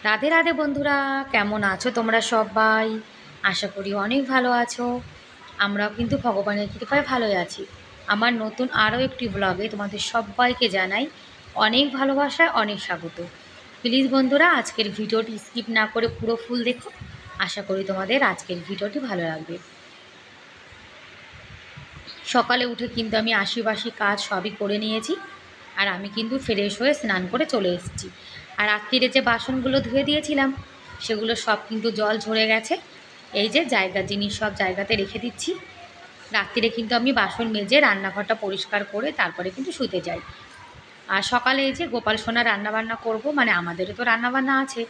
রাধে রাধে বন্ধুরা, কেমন আছো তোমরা সবাই? আশা করি অনেক ভালো আছো। আমরাও কিন্তু ভগবানের কৃপায় ভালোই আছি। আমার নতুন আরও একটি ব্লগে তোমাদের সবাইকে জানাই অনেক ভালোবাসা, অনেক স্বাগত। প্লিজ বন্ধুরা, আজকের ভিডিওটি স্কিপ না করে পুরো ফুল দেখো। আশা করি তোমাদের আজকের ভিডিওটি ভালো লাগবে। সকালে উঠে কিন্তু আমি আশিবাসি কাজ সবই করে নিয়েছি। আর আমি কিন্তু ফ্রেশ হয়ে স্নান করে চলে এসেছি। আর রাত্রিরে যে বাসনগুলো ধুয়ে দিয়েছিলাম সেগুলো সব কিন্তু জল ঝরে গেছে। এই যে জায়গা জিনিস সব জায়গাতে রেখে দিচ্ছি। রাত্রিরে কিন্তু আমি বাসন মেজে রান্নাঘরটা পরিষ্কার করে তারপরে কিন্তু শুতে যাই। আর সকালে এই যে গোপাল সোনা রান্নাবান্না করব, মানে আমাদেরও তো রান্নাবান্না আছে।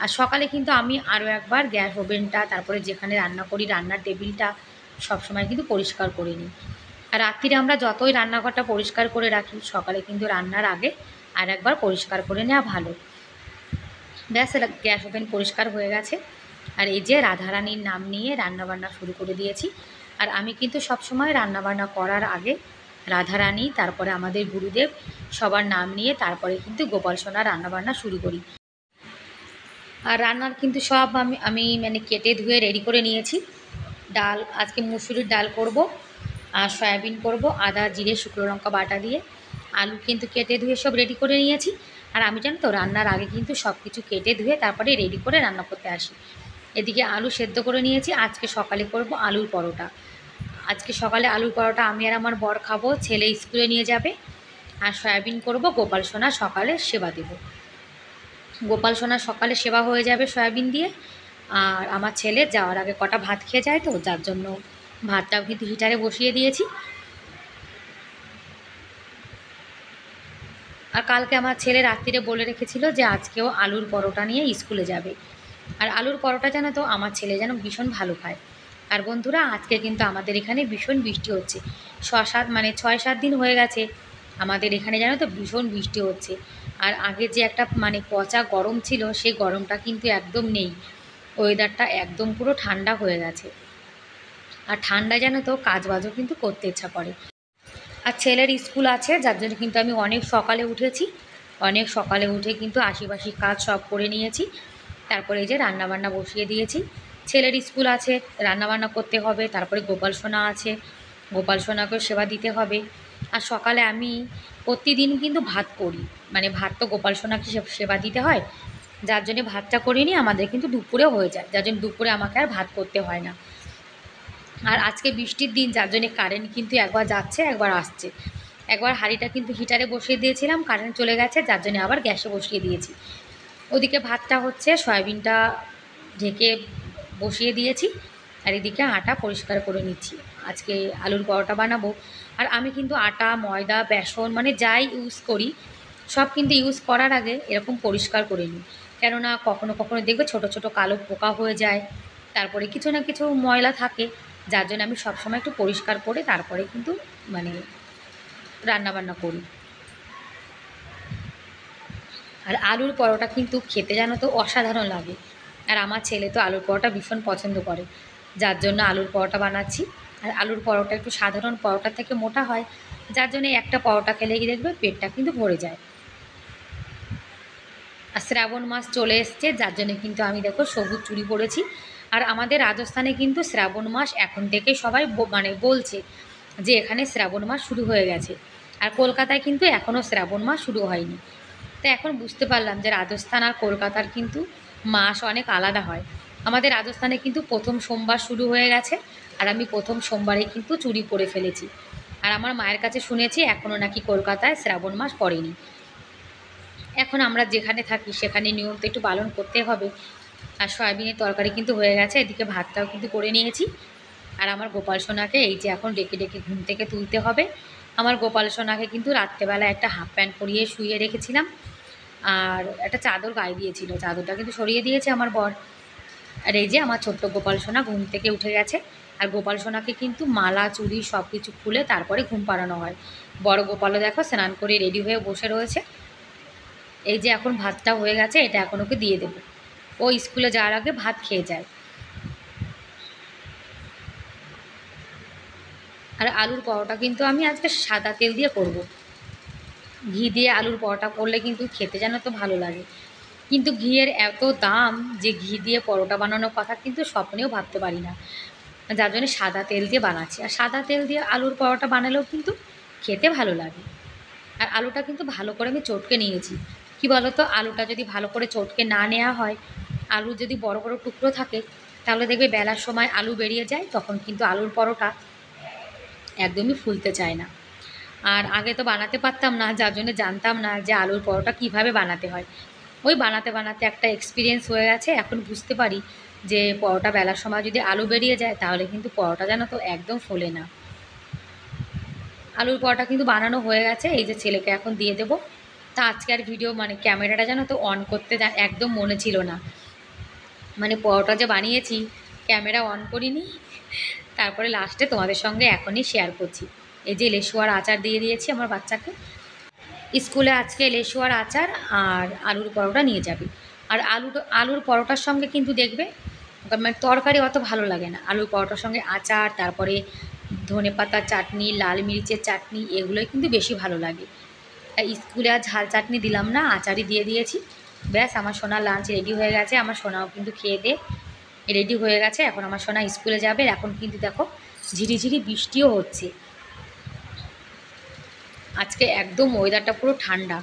আর সকালে কিন্তু আমি আরও একবার গ্যাস ওভেনটা, তারপরে যেখানে রান্না করি রান্নার টেবিলটা সবসময় কিন্তু পরিষ্কার করে নিই। আর রাত্রিরে আমরা যতই রান্নাঘরটা পরিষ্কার করে রাখি, সকালে কিন্তু রান্নার আগে আর একবার পরিষ্কার করে নেওয়া ভালো। ব্যাস, গ্যাস ওভেন পরিষ্কার হয়ে গেছে। আর এই যে রাধারানীর নাম নিয়ে রান্নাবান্না শুরু করে দিয়েছি। আর আমি কিন্তু সবসময় রান্নাবান্না করার আগে রাধারানী, তারপরে আমাদের গুরুদেব সবার নাম নিয়ে তারপরে কিন্তু গোপাল সোনা রান্নাবান্না শুরু করি। আর রান্নার কিন্তু সব আমি মানে কেটে ধুয়ে রেডি করে নিয়েছি। ডাল, আজকে মুসুরির ডাল করব, আর সয়াবিন করব আদা জিরে শুকনো লঙ্কা বাটা দিয়ে। আলু কিন্তু কেটে ধুয়ে সব রেডি করে নিয়েছি। আর আমি জানো তো রান্নার আগে কিন্তু সব কিছু কেটে ধুয়ে তারপরে রেডি করে রান্না করতে আসি। এদিকে আলু সেদ্ধ করে নিয়েছি। আজকে সকালে করব আলুর পরোটা। আজকে সকালে আলুর পরোটা আমি আর আমার বর খাবো, ছেলে স্কুলে নিয়ে যাবে। আর সয়াবিন করব, গোপাল সোনা সকালে সেবা দেব। গোপাল সোনার সকালে সেবা হয়ে যাবে সয়াবিন দিয়ে। আর আমার ছেলে যাওয়ার আগে কটা ভাত খেয়ে যায়, তো যার জন্য ভাতটাও কিন্তু হিটারে বসিয়ে দিয়েছি। আর কালকে আমার ছেলে রাত্রিরে বলে রেখেছিল যে আজকেও আলুর পরোটা নিয়ে স্কুলে যাবে। আর আলুর পরোটা জানো তো আমার ছেলে যেন ভীষণ ভালো খায়। আর বন্ধুরা, আজকে কিন্তু আমাদের এখানে ভীষণ বৃষ্টি হচ্ছে। 6-7 দিন হয়ে গেছে আমাদের এখানে জানো তো ভীষণ বৃষ্টি হচ্ছে। আর আগে যে একটা মানে পচা গরম ছিল, সেই গরমটা কিন্তু একদম নেই। ওয়েদারটা একদম পুরো ঠান্ডা হয়ে গেছে। আর ঠান্ডায় জানো তো কাজবাজও কিন্তু করতে ইচ্ছা করে। আর ছেলের স্কুল আছে, যার জন্য কিন্তু আমি অনেক সকালে উঠেছি। অনেক সকালে উঠে কিন্তু আশিপাশি কাজ সব করে নিয়েছি। তারপরে এই যে রান্নাবান্না বসিয়ে দিয়েছি। ছেলের স্কুল আছে, রান্নাবান্না করতে হবে। তারপরে গোপাল সোনা আছে, গোপাল সোনাকেও সেবা দিতে হবে। আর সকালে আমি প্রতিদিন কিন্তু ভাত করি, মানে ভাত তো গোপাল সোনাকে সেবা দিতে হয়, যার জন্যে ভাতটা করিনি। আমাদের কিন্তু দুপুরে হয়ে যায়, যার জন্য দুপুরে আমাকে আর ভাত করতে হয় না। আর আজকে বৃষ্টির দিন, যার জন্যে কারেন্ট কিন্তু একবার যাচ্ছে একবার আসছে। একবার হাঁড়িটা কিন্তু হিটারে বসিয়ে দিয়েছিলাম, কারেন্ট চলে গেছে, যার জন্য আবার গ্যাসে বসিয়ে দিয়েছি। ওদিকে ভাতটা হচ্ছে, সয়াবিনটা ঢেকে বসিয়ে দিয়েছি। আর এদিকে আটা পরিষ্কার করে নিচ্ছি। আজকে আলুর পরোটা বানাবো। আর আমি কিন্তু আটা ময়দা বেসন মানে যাই ইউজ করি সব কিন্তু ইউজ করার আগে এরকম পরিষ্কার করে নিই। কেননা কখনো কখনো দেখবে ছোট ছোট কালো পোকা হয়ে যায়, তারপরে কিছু না কিছু ময়লা থাকে, যার জন্য আমি সবসময় একটু পরিষ্কার করে তারপরে কিন্তু মানে রান্নাবান্না করি। আর আলুর পরোটা কিন্তু খেতে জানো তো অসাধারণ লাগে। আর আমার ছেলে তো আলুর পরোটা ভীষণ পছন্দ করে, যার জন্য আলুর পরোটা বানাচ্ছি। আর আলুর পরোটা একটু সাধারণ পরোটা থেকে মোটা হয়, যার জন্য একটা পরোটা খেলেই দেখবে পেটটা কিন্তু ভরে যায়। আর শ্রাবণ মাস চলে এসছে, যার জন্য কিন্তু আমি দেখো সবুজ চুড়ি পরেছি। আর আমাদের রাজস্থানে কিন্তু শ্রাবণ মাস এখন থেকে সবাই মানে বলছে যে এখানে শ্রাবণ মাস শুরু হয়ে গেছে। আর কলকাতায় কিন্তু এখনও শ্রাবণ মাস শুরু হয়নি। তো এখন বুঝতে পারলাম যে রাজস্থান আর কলকাতার কিন্তু মাস অনেক আলাদা হয়। আমাদের রাজস্থানে কিন্তু প্রথম সোমবার শুরু হয়ে গেছে। আর আমি প্রথম সোমবারে কিন্তু চুড়ি পরে ফেলেছি। আর আমার মায়ের কাছে শুনেছি এখনও নাকি কলকাতায় শ্রাবণ মাস পড়েনি। এখন আমরা যেখানে থাকি সেখানে নিয়ম তো একটু পালন করতে হবে। আর সয়াবিনের তরকারি কিন্তু হয়ে গেছে, এদিকে ভাতটাও কিন্তু করে নিয়েছি। আর আমার গোপাল সোনাকে এই যে এখন ডেকে ডেকে ঘুম থেকে তুলতে হবে। আমার গোপাল সোনাকে কিন্তু রাত্রেবেলা একটা হাফ প্যান্ট পরিয়ে শুইয়ে রেখেছিলাম। আর একটা চাদর গায়ে দিয়েছিল, চাদরটা কিন্তু সরিয়ে দিয়েছে আমার বর। আর এই যে আমার ছোট্ট গোপাল সোনা ঘুম থেকে উঠে গেছে। আর গোপাল সোনাকে কিন্তু মালা চুড়ি সব কিছু খুলে তারপরে ঘুম পাড়ানো হয়। বড় গোপালও দেখো স্নান করে রেডি হয়ে বসে রয়েছে। এই যে এখন ভাতটা হয়ে গেছে, এটা এখন ওকে দিয়ে দেবো। ও স্কুলে যাওয়ার আগে ভাত খেয়ে যায়। আর আলুর পরোটা কিন্তু আমি আজকে সাদা তেল দিয়ে করব। ঘি দিয়ে আলুর পরোটা করলে কিন্তু খেতে যেন তো ভালো লাগে। কিন্তু ঘিয়ের এত দাম যে ঘি দিয়ে পরোটা বানানোর কথা কিন্তু স্বপ্নেও ভাবতে পারি না, যার জন্য সাদা তেল দিয়ে বানাচ্ছি। আর সাদা তেল দিয়ে আলুর পরোটা বানালেও কিন্তু খেতে ভালো লাগে। আর আলুটা কিন্তু ভালো করে আমি চটকে নিয়েছি। কি বলো তো, আলুটা যদি ভালো করে চটকে না নেওয়া হয়, আলু যদি বড় বড় টুকরো থাকে, তাহলে দেখবে বেলার সময় আলু বেরিয়ে যায়, তখন কিন্তু আলুর পরোটা একদমই ফুলতে চায় না। আর আগে তো বানাতে পারতাম না, যার জন্য জানতাম না যে আলুর পরোটা কীভাবে বানাতে হয়। ওই বানাতে বানাতে একটা এক্সপিরিয়েন্স হয়ে গেছে, এখন বুঝতে পারি যে পরোটা বেলার সময় যদি আলু বেরিয়ে যায়, তাহলে কিন্তু পরোটা যেন তো একদম ফোলে না। আলুর পরোটা কিন্তু বানানো হয়ে গেছে, এই যে ছেলেকে এখন দিয়ে দেবো। তা আজকে আর ভিডিও ক্যামেরাটা যেন তো অন করতে একদম মনে ছিল না, পরোটা যে বানিয়েছি ক্যামেরা অন করিনি। তারপরে লাস্টে তোমাদের সঙ্গে এখনই শেয়ার করছি। এই যে লেসুয়ার আচার দিয়ে দিয়েছি আমার বাচ্চাকে, স্কুলে আজকে লেসুয়ার আচার আর আলুর পরোটা নিয়ে যাবে। আর আলুর পরোটার সঙ্গে কিন্তু দেখবে তরকারি অত ভালো লাগে না, আলুর পরোটার সঙ্গে আচার, তারপরে ধনেপাতার চাটনি, লাল মির্চের চাটনি, এগুলোই কিন্তু বেশি ভালো লাগে। স্কুলে আর ঝাল চাটনি দিলাম না, আচারই দিয়ে দিয়েছি। ব্যাস, আমার সোনা লাঞ্চ রেডি হয়ে গেছে, আমার সোনাও কিন্তু খেয়ে দিয়ে রেডি হয়ে গেছে। এখন আমার সোনা স্কুলে যাবে। এখন কিন্তু দেখো ঝিরিঝিরি বৃষ্টিও হচ্ছে আজকে, একদম ওয়েদারটা পুরো ঠান্ডা।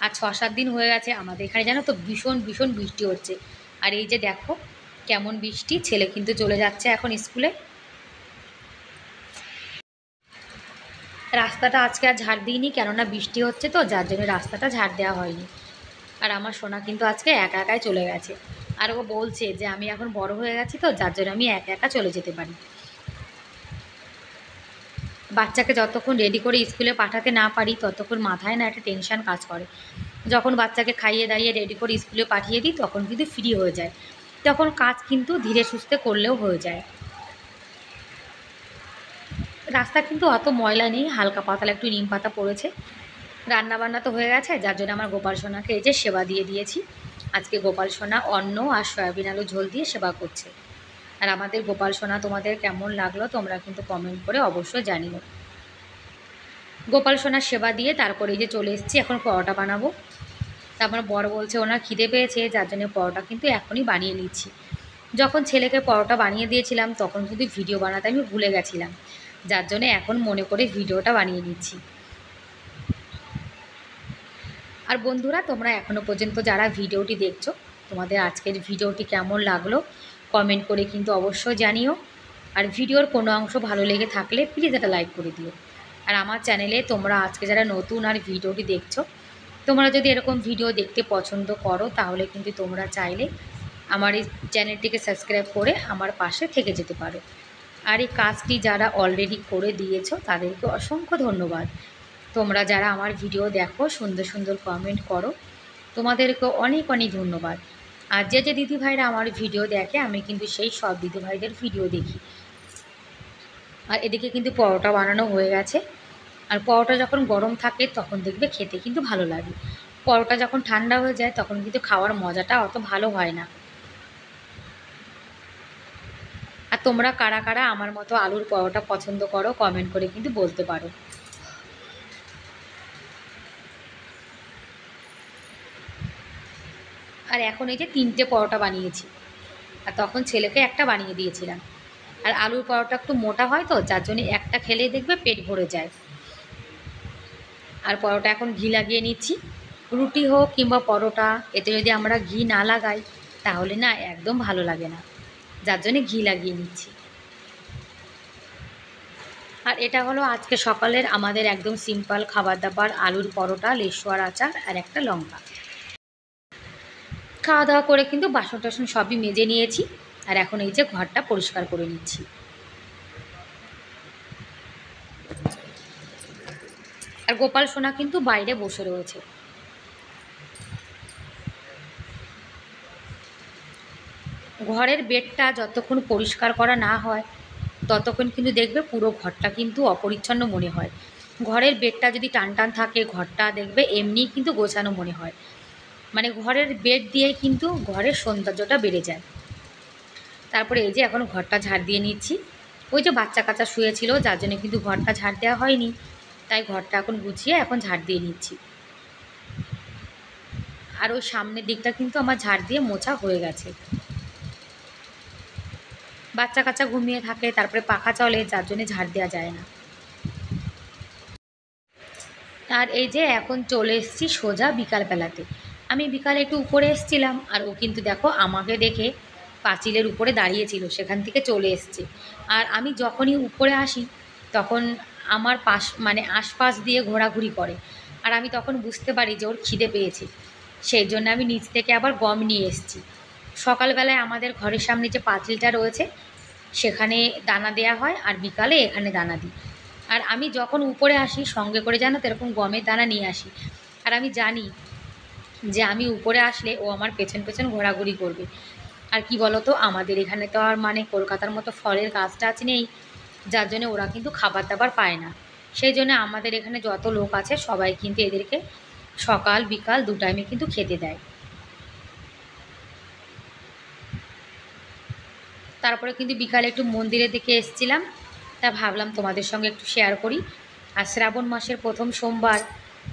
আর 6-7 দিন হয়ে গেছে আমাদের এখানে জানো তো ভীষণ ভীষণ বৃষ্টি হচ্ছে। আর এই যে দেখো কেমন বৃষ্টি, ছেলে কিন্তু চলে যাচ্ছে এখন স্কুলে। রাস্তাটা আজকে আর ঝাড় দিইনি, কেননা বৃষ্টি হচ্ছে তো, যার জন্য রাস্তাটা ঝাড় দেওয়া হয়নি। আর আমার সোনা কিন্তু আজকে একা একাই চলে গেছে। আর ও বলছে যে আমি এখন বড় হয়ে গেছি তো, যার জন্য আমি একা একা চলে যেতে পারি। বাচ্চাকে যতক্ষণ রেডি করে স্কুলে পাঠাতে না পারি, ততক্ষণ মাথায় না একটা টেনশান কাজ করে। যখন বাচ্চাকে খাইয়ে দাইয়ে রেডি করে স্কুলে পাঠিয়ে দিই, তখন কিন্তু ফ্রি হয়ে যায়, তখন কাজ কিন্তু ধীরে সুস্থে করলেও হয়ে যায়। রাস্তা কিন্তু অত ময়লা নেই, হালকা পাতলা একটু নিম পাতা পড়েছে। রান্নাবান্না তো হয়ে গেছে, যার জন্য আমার গোপাল সোনাকে এই যে সেবা দিয়ে দিয়েছি। আজকে গোপাল সোনা অন্ন আর সয়াবিন আলু ঝোল দিয়ে সেবা করছে। আর আমাদের গোপাল সোনা তোমাদের কেমন লাগলো তোমরা কিন্তু কমেন্ট করে অবশ্যই জানিও। গোপাল সোনার সেবা দিয়ে তারপরে এই যে চলে এসেছি, এখন পরোটা বানাবো। তারপর বড় বলছে ওনার খিদে পেয়েছে, যার জন্য পরোটা কিন্তু এখনই বানিয়ে নিচ্ছি। যখন ছেলেকে পরোটা বানিয়ে দিয়েছিলাম, তখন কিন্তু ভিডিও বানাতে আমি ভুলে গেছিলাম, যার জন্য এখন মনে করে ভিডিওটা বানিয়ে নিচ্ছি। আর বন্ধুরা, তোমরা এখনও পর্যন্ত যারা ভিডিওটি দেখছো, তোমাদের আজকের ভিডিওটি কেমন লাগলো কমেন্ট করে কিন্তু অবশ্যই জানিও। আর ভিডিওর কোনো অংশ ভালো লেগে থাকলে প্লিজ একটা লাইক করে দিও। আর আমার চ্যানেলে তোমরা আজকে যারা নতুন আর ভিডিওটি দেখছো, তোমরা যদি এরকম ভিডিও দেখতে পছন্দ করো, তাহলে কিন্তু তোমরা চাইলে আমার এই চ্যানেলটিকে সাবস্ক্রাইব করে আমার পাশে থেকে যেতে পারো। আর এই কাজটি যারা অলরেডি করে দিয়েছো, তাদেরকে অসংখ্য ধন্যবাদ। তোমরা যারা আমার ভিডিও দেখো, সুন্দর সুন্দর কমেন্ট করো, তোমাদেরকে অনেক অনেক ধন্যবাদ। আর যে যে দিদিভাইরা আমার ভিডিও দেখে, আমি কিন্তু সেই সব দিদিভাইদের ভিডিও দেখি। আর এদিকে কিন্তু পরোটা বানানো হয়ে গেছে। আর পরোটা যখন গরম থাকে তখন দেখবে খেতে কিন্তু ভালো লাগে, পরোটা যখন ঠান্ডা হয়ে যায় তখন কিন্তু খাওয়ার মজাটা অত ভালো হয় না। আর তোমরা কারা কারা আমার মতো আলুর পরোটা পছন্দ করো, কমেন্ট করে কিন্তু বলতে পারো। আর এখন এই যে 3টে পরোটা বানিয়েছি, আর তখন ছেলেকে একটা বানিয়ে দিয়েছিলাম। আর আলুর পরোটা একটু মোটা হয় তো, যার জন্য একটা খেলেই দেখবে পেট ভরে যায়। আর পরোটা এখন ঘি লাগিয়ে নিচ্ছি। রুটি হোক কিংবা পরোটা, এতে যদি আমরা ঘি না লাগাই তাহলে না একদম ভালো লাগে না, যার জন্য ঘি লাগিয়ে নিচ্ছি। আর এটা হলো আজকে সকালের আমাদের একদম সিম্পল খাবার দাবার, আলুর পরোটা, লেসুয়ার আচার আর একটা লঙ্কা। খাওয়া দাওয়া করে কিন্তু বাসন টাসন সবই মেজে নিয়েছি। আর এখন এই যে ঘরটা পরিষ্কার করে নিচ্ছি। আর গোপাল সোনা কিন্তু বাইরে বসে রয়েছে। ঘরের বেডটা যতক্ষণ পরিষ্কার করা না হয়, ততক্ষণ কিন্তু দেখবে পুরো ঘরটা কিন্তু অপরিচ্ছন্ন মনে হয়। ঘরের বেডটা যদি টান টান থাকে, ঘরটা দেখবে এমনিই কিন্তু গোছানো মনে হয়। ঘরের বেড দিয়েই কিন্তু ঘরের সৌন্দর্যটা বেড়ে যায়। তারপরে এই যে এখন ঘরটা ঝাড় দিয়ে নিচ্ছি। ওই যে বাচ্চা কাচ্চা শুয়েছিল, যার জন্য কিন্তু ঘরটা ঝাড় দেওয়া হয়নি, তাই ঘরটা এখন গুছিয়ে এখন ঝাড় দিয়ে নিচ্ছি। আর ওই সামনের দিকটা কিন্তু আমার ঝাড় দিয়ে মোছা হয়ে গেছে। বাচ্চা কাচ্চা ঘুমিয়ে থাকে, তারপরে পাখা চলে, যার জন্যে ঝাড় দেওয়া যায় না। আর এই যে এখন চলে এসেছি সোজা বিকালবেলাতে। আমি বিকালে একটু উপরে এসেছিলাম, আর ও কিন্তু দেখো আমাকে দেখে পাঁচিলের উপরে দাঁড়িয়েছিল, সেখান থেকে চলে এসছে। আর আমি যখনই উপরে আসি তখন আমার মানে আশপাশ দিয়ে ঘোরাঘুরি করে। আর আমি তখন বুঝতে পারি যে ওর খিদে পেয়েছে, সেই জন্য আমি নিচ থেকে আবার গম নিয়ে এসেছি। সকালবেলায় আমাদের ঘরের সামনে যে পাঁচিলটা রয়েছে সেখানে দানা দেয়া হয়, আর বিকালে এখানে দানা দিই। আর আমি যখন উপরে আসি সঙ্গে করে জানো তো এরকম গমের দানা নিয়ে আসি। আর আমি জানি যে আমি উপরে আসলে ও আমার পেছন পেছন ঘোরাঘুরি করবে। আর কি বলো তো, আমাদের এখানে তো আর মানে কলকাতার মতো ফলের গাছ টাছ নেই, যার জন্য ওরা কিন্তু খাবার দাবার পায় না। সেই জন্য আমাদের এখানে যত লোক আছে সবাই কিন্তু এদেরকে সকাল বিকাল 2 টাইমে কিন্তু খেতে দেয়। তারপরে কিন্তু বিকালে একটু মন্দিরের দিকে এসেছিলাম, তা ভাবলাম তোমাদের সঙ্গে একটু শেয়ার করি। আর শ্রাবণ মাসের প্রথম সোমবার,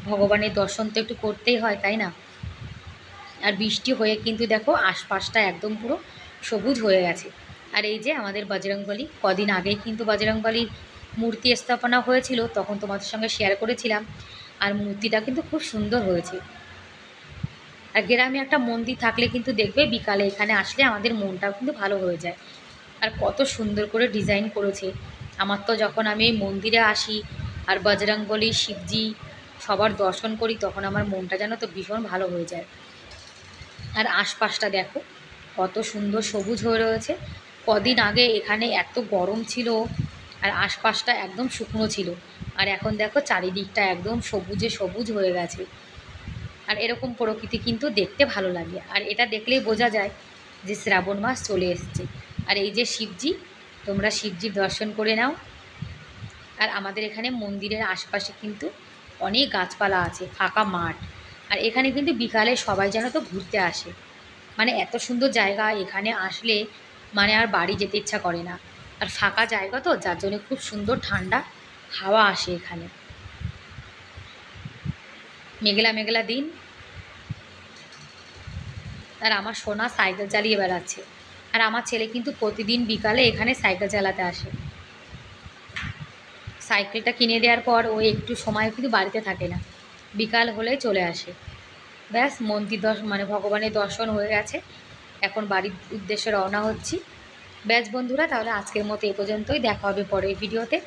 ভগবানের দর্শন তো একটু করতেই হয়, তাই না? আর বৃষ্টি হয়ে কিন্তু দেখো আশপাশটা একদম পুরো সবুজ হয়ে গেছে। আর এই যে আমাদের বজরংবলী, কদিন আগেই কিন্তু বজরংবলীর মূর্তি স্থাপনা হয়েছিল, তখন তোমাদের সঙ্গে শেয়ার করেছিলাম। আর মূর্তিটা কিন্তু খুব সুন্দর হয়েছে। আর গ্রামে একটা মন্দির থাকলে কিন্তু দেখবে বিকালে এখানে আসলে আমাদের মনটাও কিন্তু ভালো হয়ে যায়। আর কত সুন্দর করে ডিজাইন করেছে। আমার তো যখন আমি এই মন্দিরে আসি আর বজরংবলী, শিবজি সবার দর্শন করি, তখন আমার মনটা যেন তো ভীষণ ভালো হয়ে যায়। আর আশপাশটা দেখো কত সুন্দর সবুজ হয়ে রয়েছে। কদিন আগে এখানে এত গরম ছিল, আর আশপাশটা একদম শুকনো ছিল। আর এখন দেখো চারিদিকটা একদম সবুজে সবুজ হয়ে গেছে। আর এরকম প্রকৃতি কিন্তু দেখতে ভালো লাগে, আর এটা দেখলেই বোঝা যায় যে শ্রাবণ মাস চলে এসছে। আর এই যে শিবজি, তোমরা শিবজির দর্শন করে নাও। আর আমাদের এখানে মন্দিরের আশপাশে কিন্তু অনেক গাছপালা আছে, ফাঁকা মাঠ। আর এখানে কিন্তু বিকালে সবাই যেন তো ঘুরতে আসে, মানে এত সুন্দর জায়গা, এখানে আসলে মানে আর বাড়ি যেতে ইচ্ছা করে না। আর ফাঁকা জায়গা তো, যার জন্য খুব সুন্দর ঠান্ডা হাওয়া আসে এখানে। মেঘলা মেঘলা দিন, আর আমার সোনা সাইকেল চালিয়ে বেড়াচ্ছে। আর আমার ছেলে কিন্তু প্রতিদিন বিকালে এখানে সাইকেল চালাতে আসে। সাইকেলটা কিনে দেওয়ার পর ও একটু সময় কিন্তু বাড়িতে থাকে না, বিকাল হলে চলে আসে। ব্যাস মন্দির মানে ভগবানের দর্শন হয়ে গেছে, এখন বাড়ির উদ্দেশ্যে রওনা হচ্ছি। ব্যাস বন্ধুরা, তাহলে আজকের মতো এ পর্যন্তই, দেখা হবে পরের ভিডিওতে।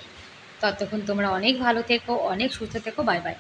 ততক্ষণ তোমরা অনেক ভালো থেকো, অনেক সুস্থ থেকো, বাই বাই।